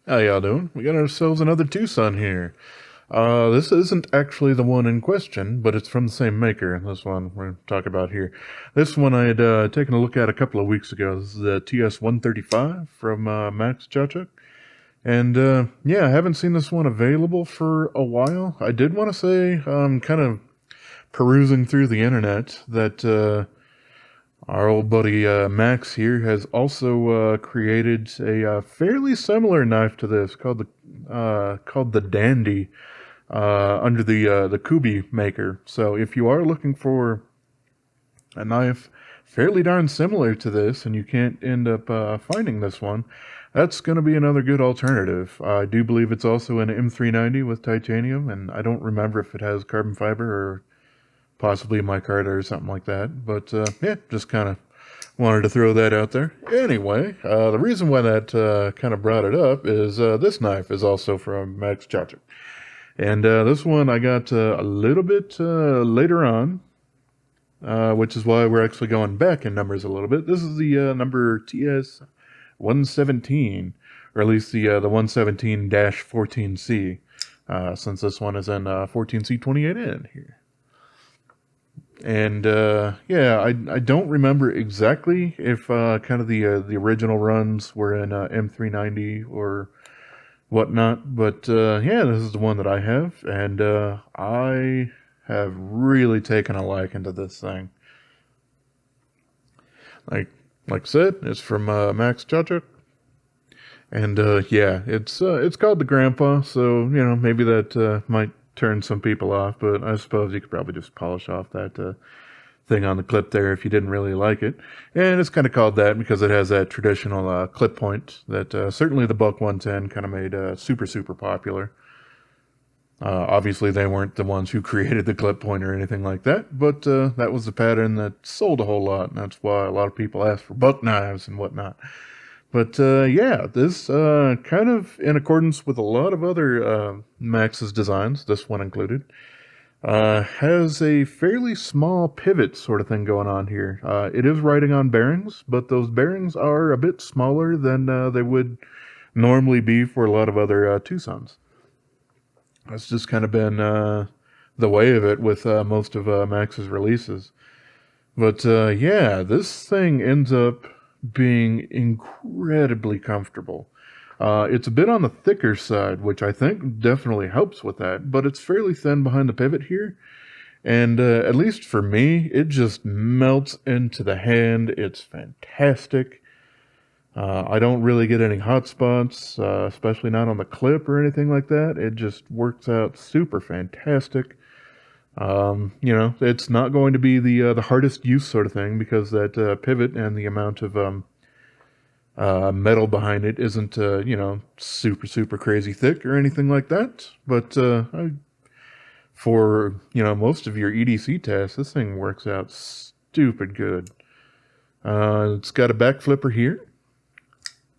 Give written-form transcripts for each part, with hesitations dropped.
How y'all doing? We got ourselves another TwoSun here. This isn't actually the one in question, but it's from the same maker. This one we're talking about here. This one I had taken a look at a couple of weeks ago. This is the TS135 from Max Tkachuk. And yeah, I haven't seen this one available for a while. I did want to say, kind of perusing through the internet, that our old buddy Max here has also created a fairly similar knife to this called the Dandy under the Kubi maker. So if you are looking for a knife fairly darn similar to this and you can't end up finding this one, that's going to be another good alternative. I do believe it's also an M390 with titanium, and I don't remember if it has carbon fiber or possibly micarta or something like that. But yeah, just kind of wanted to throw that out there. Anyway, the reason why that kind of brought it up is this knife is also from Max Tkachuk. And this one I got a little bit later on, which is why we're actually going back in numbers a little bit. This is the number TS117, or at least the 117-14C, since this one is in 14C 28N here. And yeah, I don't remember exactly if kind of the original runs were in M390 or whatnot, but yeah, this is the one that I have, and I have really taken a liking to this thing. Like I said, it's from Max Tkachuk, and yeah, it's called the Grandpa, so you know maybe that might turn some people off, but I suppose you could probably just polish off that thing on the clip there if you didn't really like it. And it's kind of called that because it has that traditional clip point that certainly the Buck 110 kind of made super popular. Obviously, they weren't the ones who created the clip point or anything like that, but that was the pattern that sold a whole lot, and that's why a lot of people ask for buck knives and whatnot. But yeah, this kind of in accordance with a lot of other Max's designs, this one included, has a fairly small pivot sort of thing going on here. It is riding on bearings, but those bearings are a bit smaller than they would normally be for a lot of other TwoSuns. That's just kind of been the way of it with most of Max's releases. But yeah, this thing ends up being incredibly comfortable. It's a bit on the thicker side, which I think definitely helps with that, but it's fairly thin behind the pivot here. And at least for me, it just melts into the hand. It's fantastic. I don't really get any hot spots, especially not on the clip or anything like that. It just works out super fantastic. You know, it's not going to be the hardest use sort of thing because that pivot and the amount of metal behind it isn't, you know, super crazy thick or anything like that. But for, you know, most of your EDC tests, this thing works out stupid good. It's got a back flipper here.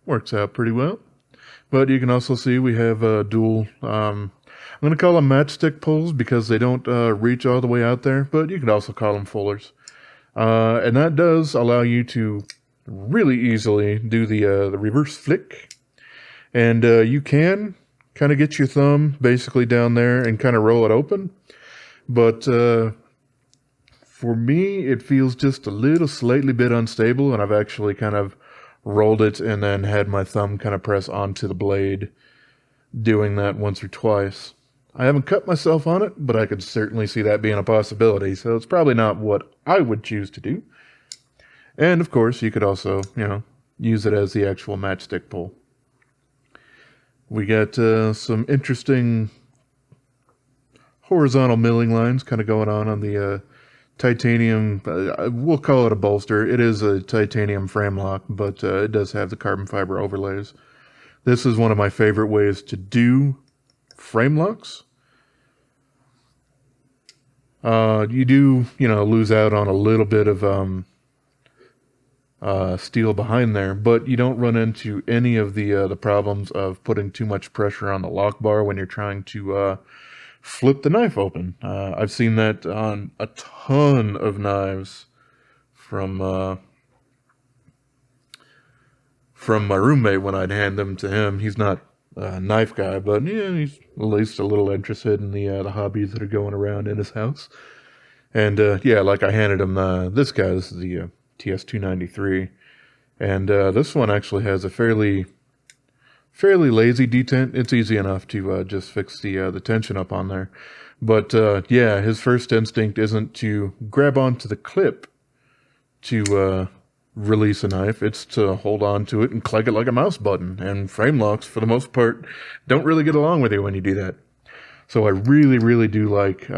Works out pretty well. But you can also see we have dual, I'm going to call them matchstick pulls because they don't reach all the way out there, but you could also call them fullers. And that does allow you to really easily do the reverse flick. And you can kind of get your thumb basically down there and kind of roll it open. But for me, it feels just a little slightly bit unstable, and I've actually kind of rolled it and then had my thumb kind of press onto the blade, doing that once or twice. I haven't cut myself on it, but I could certainly see that being a possibility, so it's probably not what I would choose to do. And of course, you could also, you know, use it as the actual matchstick pull. We got some interesting horizontal milling lines kind of going on the titanium, we'll call it a bolster. It is a titanium frame lock, but it does have the carbon fiber overlays. This is one of my favorite ways to do frame locks. You do, you know, lose out on a little bit of steel behind there, but you don't run into any of the problems of putting too much pressure on the lock bar when you're trying to flip the knife open. I've seen that on a ton of knives from my roommate when I'd hand them to him. He's not knife guy, but yeah, he's at least a little interested in the hobbies that are going around in his house. And yeah, like I handed him this guy. This is the TS293, and this one actually has a fairly lazy detent. It's easy enough to just fix the tension up on there. But yeah, his first instinct isn't to grab onto the clip to release a knife. It's to hold on to it and click it like a mouse button. And frame locks, for the most part, don't really get along with you when you do that. So I really, really do like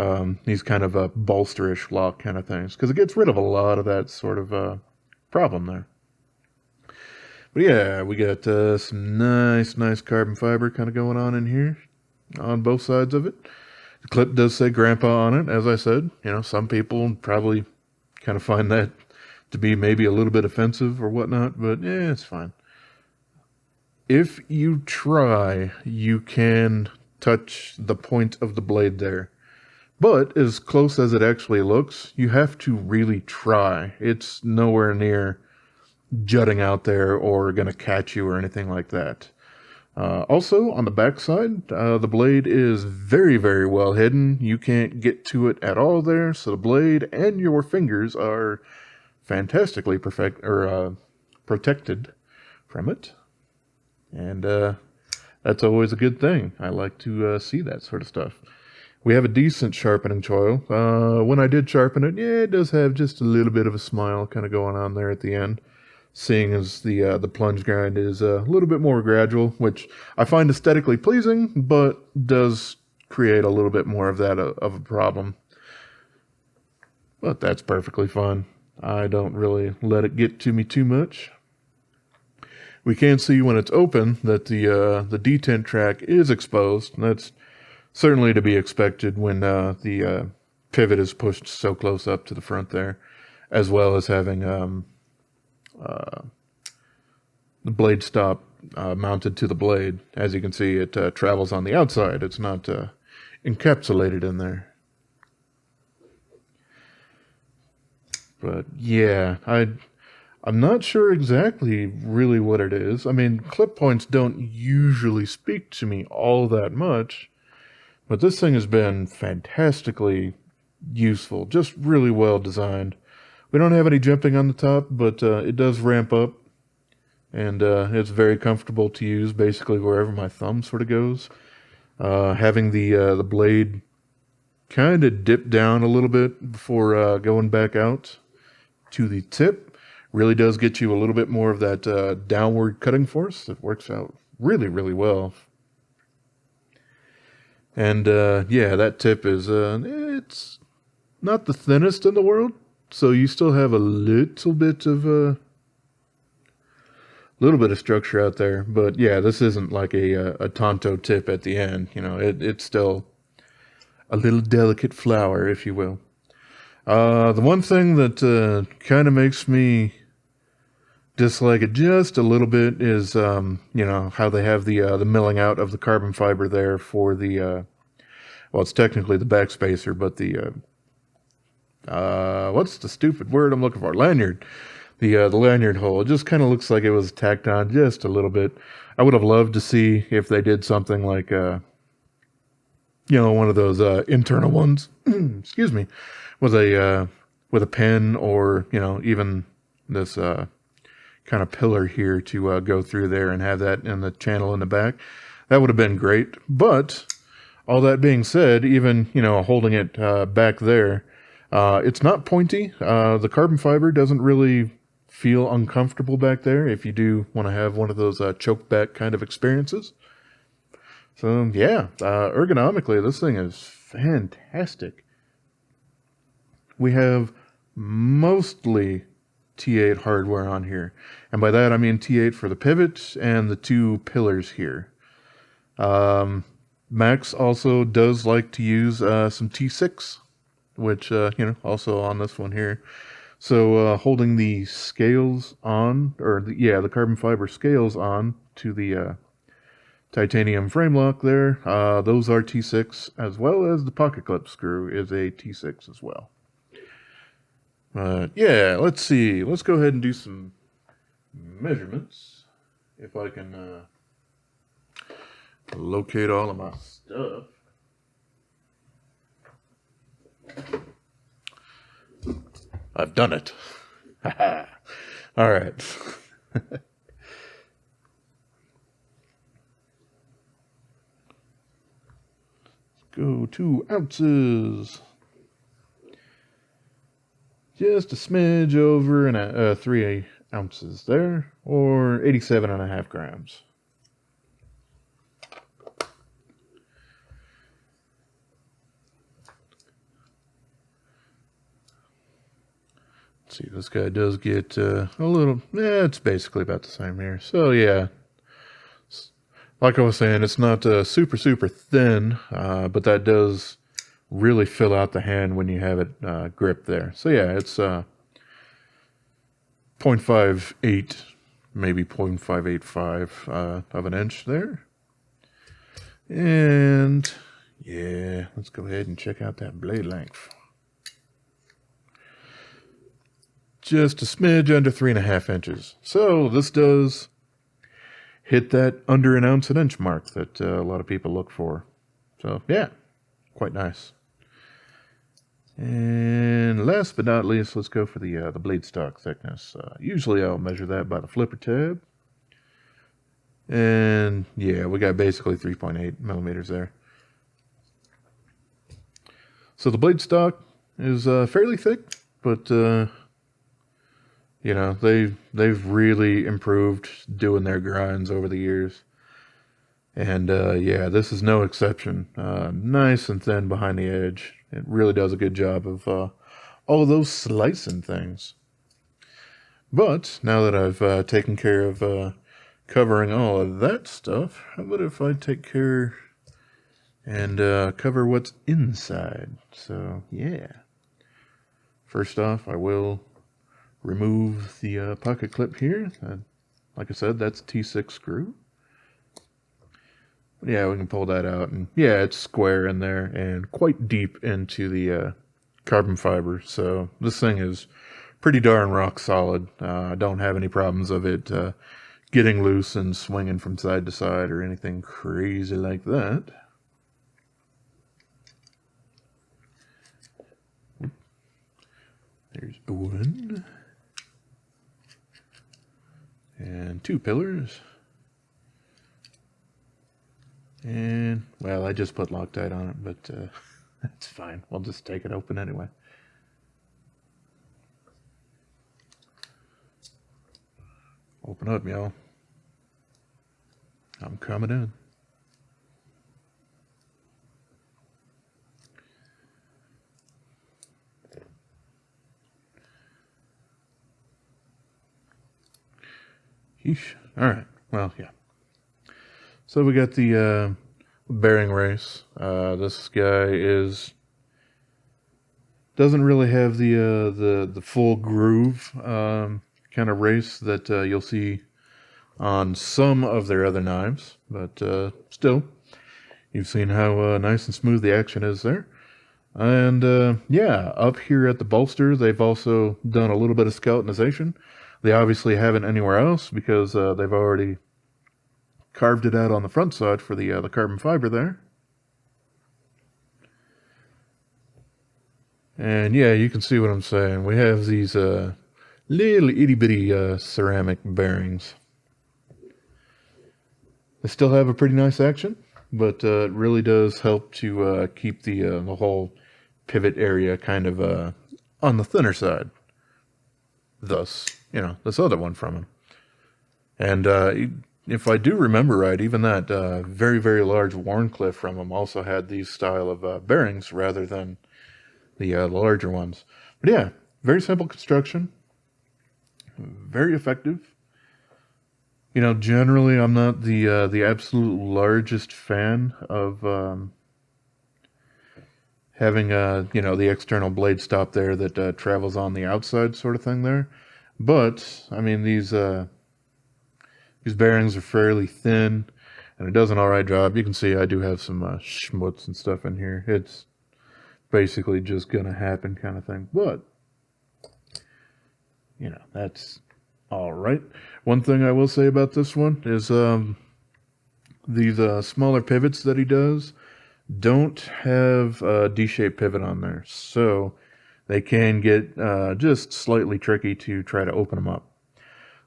these kind of bolsterish lock kind of things, because it gets rid of a lot of that sort of problem there. But yeah, we got some nice carbon fiber kind of going on in here on both sides of it. The clip does say Grandpa on it, as I said. You know, some people probably kind of find that to be maybe a little bit offensive or whatnot, but yeah, it's fine. If you try, you can touch the point of the blade there. But as close as it actually looks, you have to really try. It's nowhere near jutting out there or going to catch you or anything like that. Also, on the backside, the blade is very well hidden. You can't get to it at all there, so the blade and your fingers are fantastically protected from it. And that's always a good thing. I like to see that sort of stuff. We have a decent sharpening choil. When I did sharpen it, yeah, it does have just a little bit of a smile kind of going on there at the end, seeing as the plunge grind is a little bit more gradual, which I find aesthetically pleasing, but does create a little bit more of that of a problem. But that's perfectly fine. I don't really let it get to me too much. We can see when it's open that the detent track is exposed. That's certainly to be expected when the pivot is pushed so close up to the front there, as well as having the blade stop mounted to the blade. As you can see, it travels on the outside. It's not encapsulated in there. But yeah, I'm not sure exactly really what it is. I mean, clip points don't usually speak to me all that much, but this thing has been fantastically useful, just really well designed. We don't have any jimping on the top, but it does ramp up, and it's very comfortable to use basically wherever my thumb sort of goes. Having the blade kind of dip down a little bit before going back out to the tip really does get you a little bit more of that downward cutting force. It works out really well. And yeah, that tip is it's not the thinnest in the world, so you still have a little bit of structure out there. But yeah, this isn't like a Tonto tip at the end. You know, it's still a little delicate flower, if you will. The one thing that kind of makes me dislike it just a little bit is, you know, how they have the milling out of the carbon fiber there for the, well, it's technically the backspacer, but the, what's the stupid word I'm looking for? Lanyard. The lanyard hole. It just kind of looks like it was tacked on just a little bit. I would have loved to see if they did something like, you know, one of those internal ones. Excuse me. With a pen, or you know, even this kind of pillar here to go through there and have that in the channel in the back. That would have been great. But all that being said, even you know, holding it back there, it's not pointy. The carbon fiber doesn't really feel uncomfortable back there if you do want to have one of those choke back kind of experiences. So yeah, ergonomically, this thing is fantastic. We have mostly T8 hardware on here. And by that I mean T8 for the pivot and the two pillars here. Max also does like to use some T6, which, you know, also on this one here. So holding the scales on, or the carbon fiber scales on to the titanium frame lock there, those are T6, as well as the pocket clip screw is a T6 as well. Yeah, let's see. Let's go ahead and do some measurements. If I can locate all of my stuff. I've done it. All right. Go 2 ounces. Just a smidge over and 3 ounces there, or 87.5 grams. Let's see, this guy does get a little, it's basically about the same here. So yeah, like I was saying, it's not super, super thin, but that does really fill out the hand when you have it gripped there. So yeah, it's 0.58, maybe 0.585 of an inch there. And yeah, let's go ahead and check out that blade length. Just a smidge under 3.5 inches. So this does hit that under an ounce an inch mark that a lot of people look for. So yeah, quite nice. And last but not least, let's go for the blade stock thickness. Usually I'll measure that by the flipper tab. And yeah, we got basically 3.8 millimeters there. So the blade stock is fairly thick, but you know, they've really improved doing their grinds over the years. And yeah, this is no exception. Nice and thin behind the edge. It really does a good job of all of those slicing things. But now that I've taken care of covering all of that stuff, how about if I take care and cover what's inside? So yeah. First off, I will remove the pocket clip here. Like I said, that's a T6 screw. Yeah, we can pull that out, and yeah, it's square in there and quite deep into the carbon fiber. So this thing is pretty darn rock solid. I don't have any problems of it getting loose and swinging from side to side or anything crazy like that. There's one. And 2 pillars. And, well, I just put Loctite on it, but that's fine. We'll just take it open anyway. Open up, y'all. I'm coming in. Yeesh. All right. Well, yeah. So we got the bearing race. This guy doesn't really have the full groove kind of race that you'll see on some of their other knives, but still, you've seen how nice and smooth the action is there. And yeah, up here at the bolster, they've also done a little bit of skeletonization. They obviously haven't anywhere else because they've already carved it out on the front side for the carbon fiber there. And yeah, you can see what I'm saying. We have these little itty bitty ceramic bearings. They still have a pretty nice action, but it really does help to keep the whole pivot area kind of on the thinner side. Thus, you know, this other one from him. And if I do remember right, even that very, very large Warncliffe from him also had these style of bearings rather than the larger ones. But yeah, very simple construction, very effective. You know, generally I'm not the absolute largest fan of having you know, the external blade stop there that travels on the outside sort of thing there. But I mean, these bearings are fairly thin, and it does an alright job. You can see I do have some schmutz and stuff in here. It's basically just gonna happen kind of thing. But, you know, that's alright. One thing I will say about this one is These smaller pivots that he does don't have a D-shaped pivot on there, so they can get just slightly tricky to try to open them up.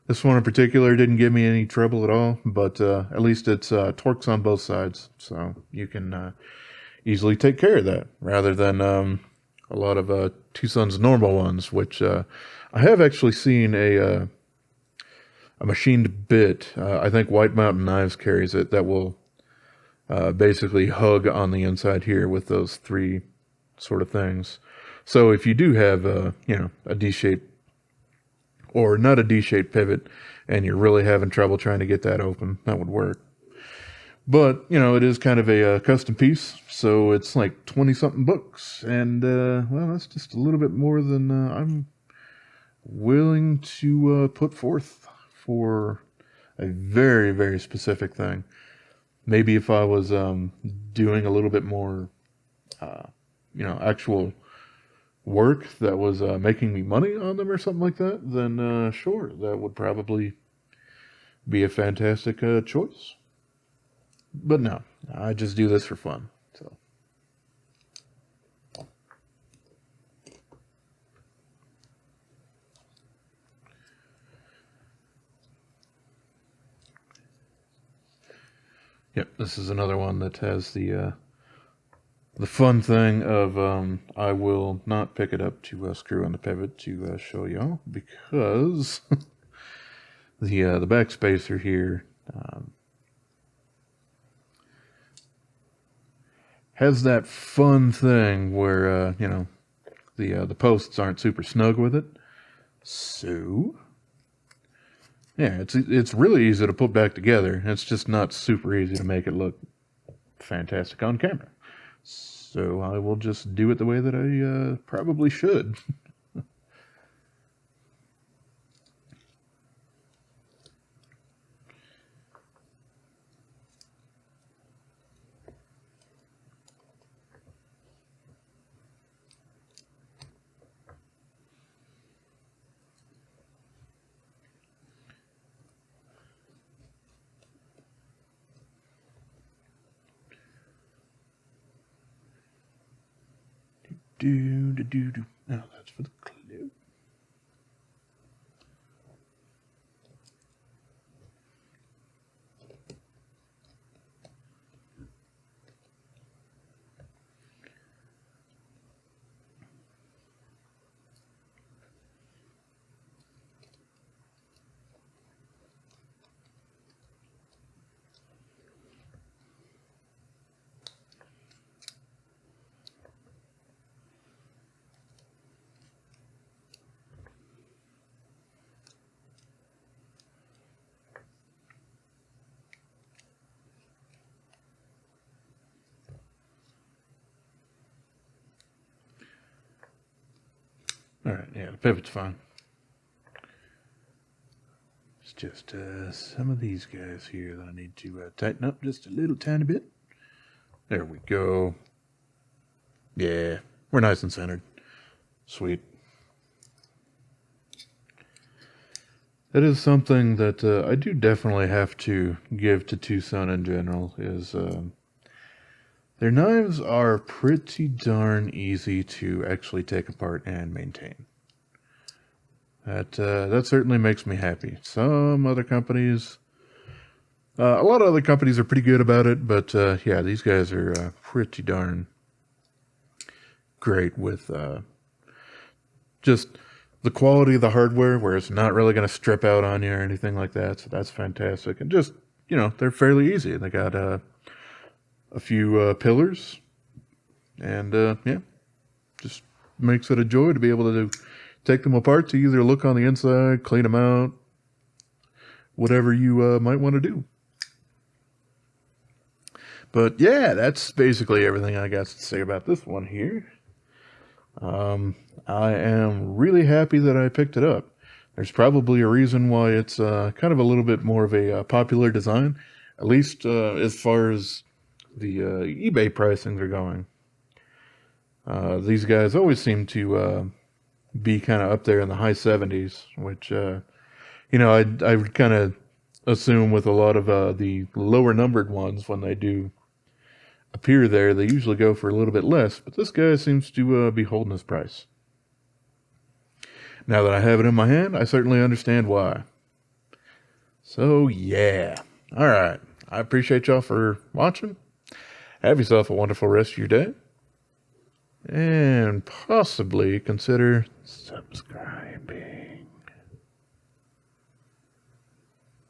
This one in particular didn't give me any trouble at all, but at least it's Torx on both sides, so you can easily take care of that, rather than a lot of TwoSun's normal ones, which I have actually seen a machined bit. I think White Mountain Knives carries it, that will basically hug on the inside here with those three sort of things. So if you do have a D-shaped, or not a D-shaped pivot, and you're really having trouble trying to get that open, that would work. But, it is kind of a custom piece, so it's like 20-something bucks. And, well, that's just a little bit more than I'm willing to put forth for a very, very specific thing. Maybe if I was doing a little bit more, actual work that was making me money on them or something like that, then sure, that would probably be a fantastic choice. But no, I just do this for fun. So. Yep, this is another one that has the fun thing of I will not pick it up to screw on the pivot to show y'all, because the back spacer here has that fun thing where the posts aren't super snug with it. So yeah, it's really easy to put back together. It's just not super easy to make it look fantastic on camera. So I will just do it the way that I probably should. Do. No, that's for the clip. Alright, yeah, the pivot's fine. It's just some of these guys here that I need to tighten up just a little tiny bit. There we go. Yeah, we're nice and centered. Sweet. That is something that I do definitely have to give to TwoSun in general, is their knives are pretty darn easy to actually take apart and maintain. That certainly makes me happy. Some other companies, a lot of other companies are pretty good about it, but yeah, these guys are pretty darn great with just the quality of the hardware, where it's not really going to strip out on you or anything like that. So that's fantastic. And just, they're fairly easy. They got a few pillars, and yeah, just makes it a joy to be able to take them apart, to either look on the inside, clean them out, whatever you might want to do. But yeah, that's basically everything I got to say about this one here. I am really happy that I picked it up. There's probably a reason why it's kind of a little bit more of a popular design, at least as far as the eBay pricings are going. These guys always seem to be kind of up there in the high 70s, which, I would kind of assume with a lot of the lower numbered ones, when they do appear there, they usually go for a little bit less, but this guy seems to be holding his price. Now that I have it in my hand, I certainly understand why. So yeah. Alright. I appreciate y'all for watching. Have yourself a wonderful rest of your day. And possibly consider subscribing.